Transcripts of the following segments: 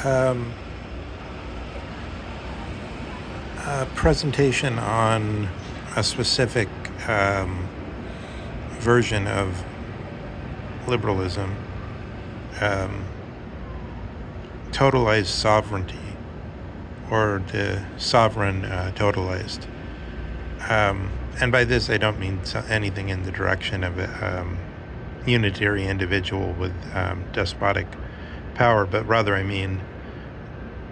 Um, a presentation on a specific um, version of liberalism, um, totalized sovereignty, or the sovereign totalized. And by this, I don't mean anything in the direction of a unitary individual with despotic power, but rather I mean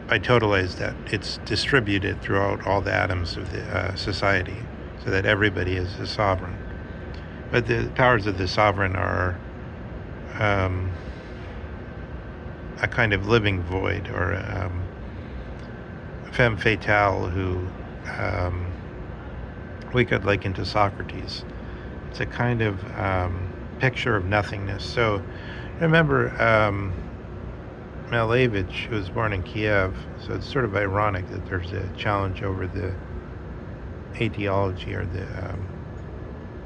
by totalized that it's distributed throughout all the atoms of the society so that everybody is a sovereign. But the powers of the sovereign are a kind of living void, or femme fatale who we could liken to Socrates. It's a kind of picture of nothingness. So remember Malevich, who was born in Kiev, so it's sort of ironic that there's a challenge over the etiology or the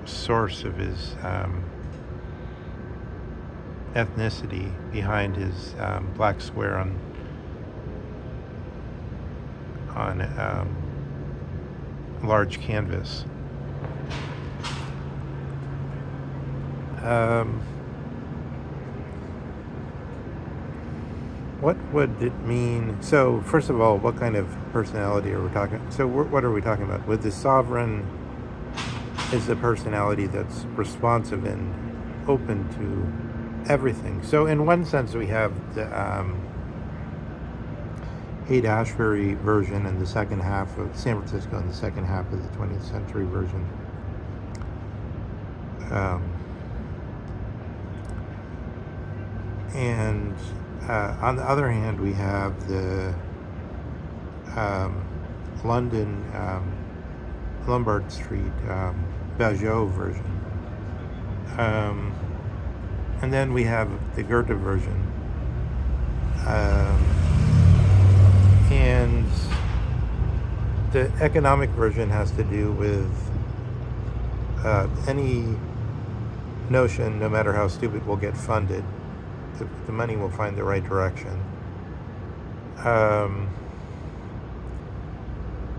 source of his ethnicity behind his black square on large canvas. What would it mean? So, first of all, what kind of personality are we talking? So, what are we talking about? With the sovereign, is the personality that's responsive and open to everything. So, in one sense, we have the Haight-Ashbury version in the second half of San Francisco in the second half of the 20th century version. And on the other hand, we have the London Lombard Street Bagot version. And then we have the Goethe version. And the economic version has to do with any notion, no matter how stupid, will get funded. The money will find the right direction.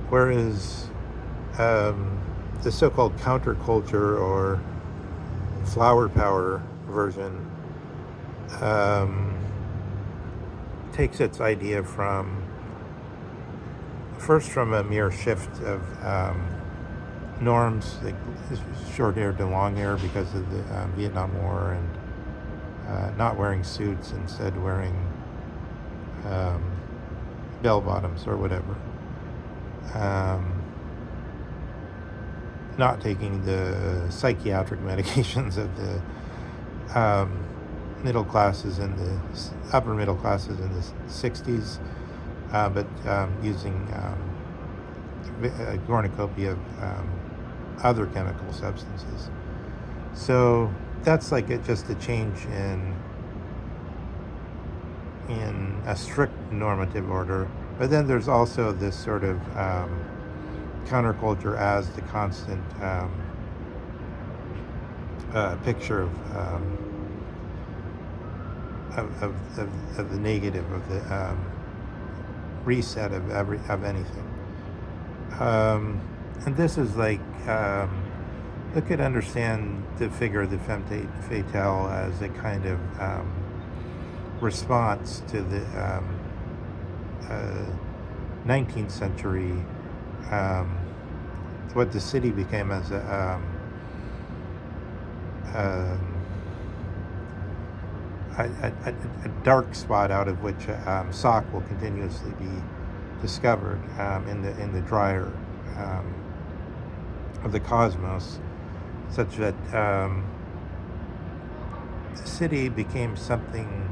Whereas the so-called counterculture or flower power version takes its idea from a mere shift of norms, like short hair to long hair because of the Vietnam War, and not wearing suits, instead wearing bell bottoms or whatever. Not taking the psychiatric medications of the middle classes and the upper middle classes in the 60s, but using a cornucopia of other chemical substances. So that's like just a change in a strict normative order. But then there's also this sort of counterculture as the constant picture of the negative, of the reset of anything. And this is like you could understand the figure of the femme fatale as a kind of response to the 19th century, what the city became as a dark spot out of which sock will continuously be discovered in the dryer of the cosmos, such that the city became something,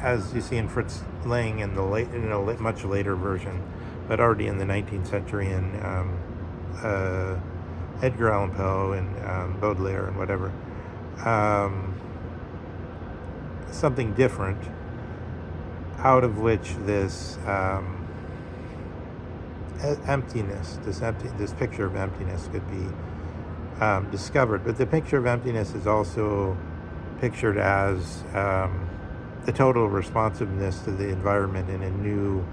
as you see in Fritz Lang in the much later version, but already in the 19th century in Edgar Allan Poe and Baudelaire and whatever, something different, out of which this emptiness, this picture of emptiness could be discovered. But the picture of emptiness is also pictured as the total responsiveness to the environment in a new,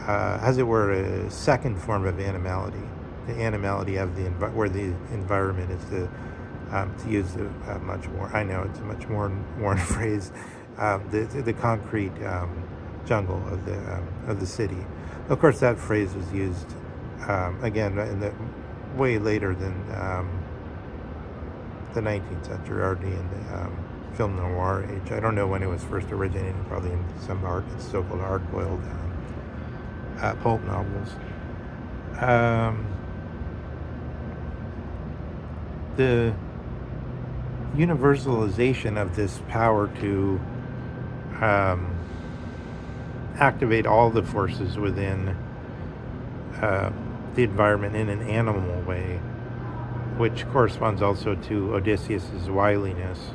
as it were, a second form of animality. The animality of the where the environment is the, to use the much more, I know it's a much more worn phrase, the concrete jungle of the city. Of course, that phrase was used again in the way later than the 19th century, already in the film noir age. I don't know when it was first originating, probably in some so-called hard-boiled pulp novels. The universalization of this power to activate all the forces within the environment in an animal way, which corresponds also to Odysseus's wiliness,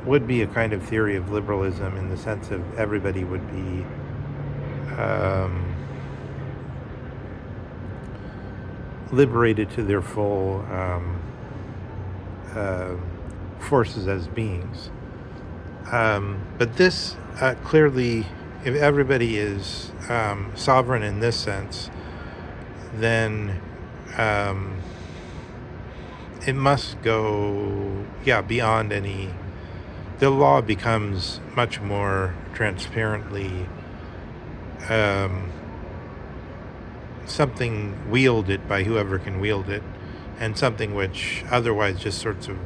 would be a kind of theory of liberalism, in the sense of everybody would be liberated to their full forces as beings. But this clearly, if everybody is sovereign in this sense, then it must go, beyond any. The law becomes much more transparently something wielded by whoever can wield it, and something which otherwise just sorts of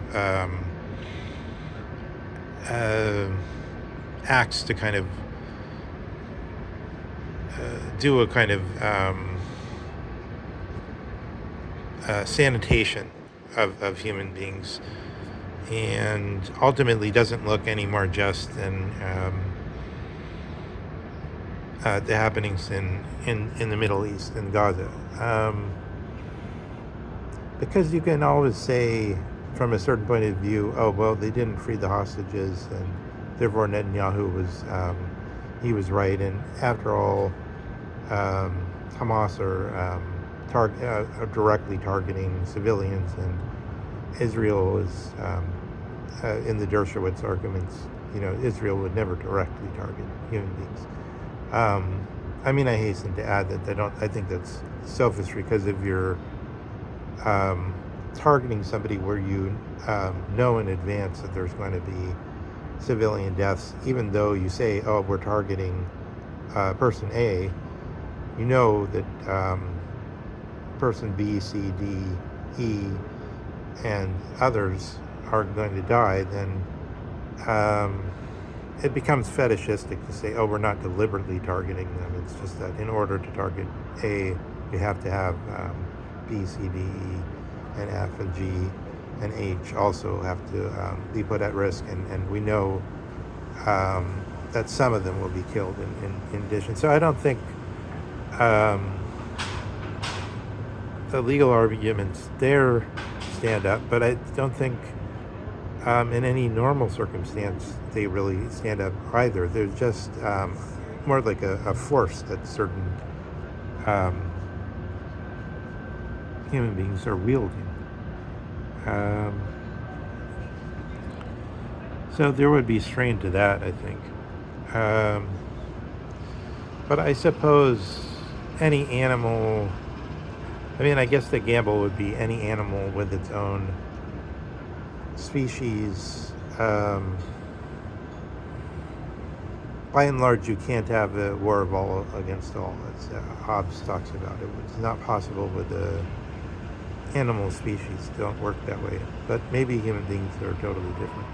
acts to kind of do a kind of sanitation of human beings, and ultimately doesn't look any more just than the happenings in the Middle East and Gaza. Because you can always say, from a certain point of view, oh, well, they didn't free the hostages, and therefore Netanyahu was right, and after all, Hamas are directly targeting civilians, and Israel is, in the Dershowitz arguments, Israel would never directly target human beings. I mean, I hasten to add that I think that's sophistry, because if you're targeting somebody where you know in advance that there's going to be civilian deaths, even though you say, oh, we're targeting person A, you know that person B, C, D, E, and others are going to die, then it becomes fetishistic to say, oh, we're not deliberately targeting them. It's just that in order to target A, you have to have B, C, D, E, and F, and G, and H also have to be put at risk, and we know that some of them will be killed in addition. So I don't think the legal arguments there stand up, but I don't think in any normal circumstance they really stand up either. They're just more like a force that certain human beings are wielding. So there would be strain to that, I think. But I suppose any animal, I guess the gamble would be any animal with its own species. By and large, you can't have a war of all against all, as Hobbes talks about it. It's not possible with the animal species. Don't work that way. But maybe human beings are totally different.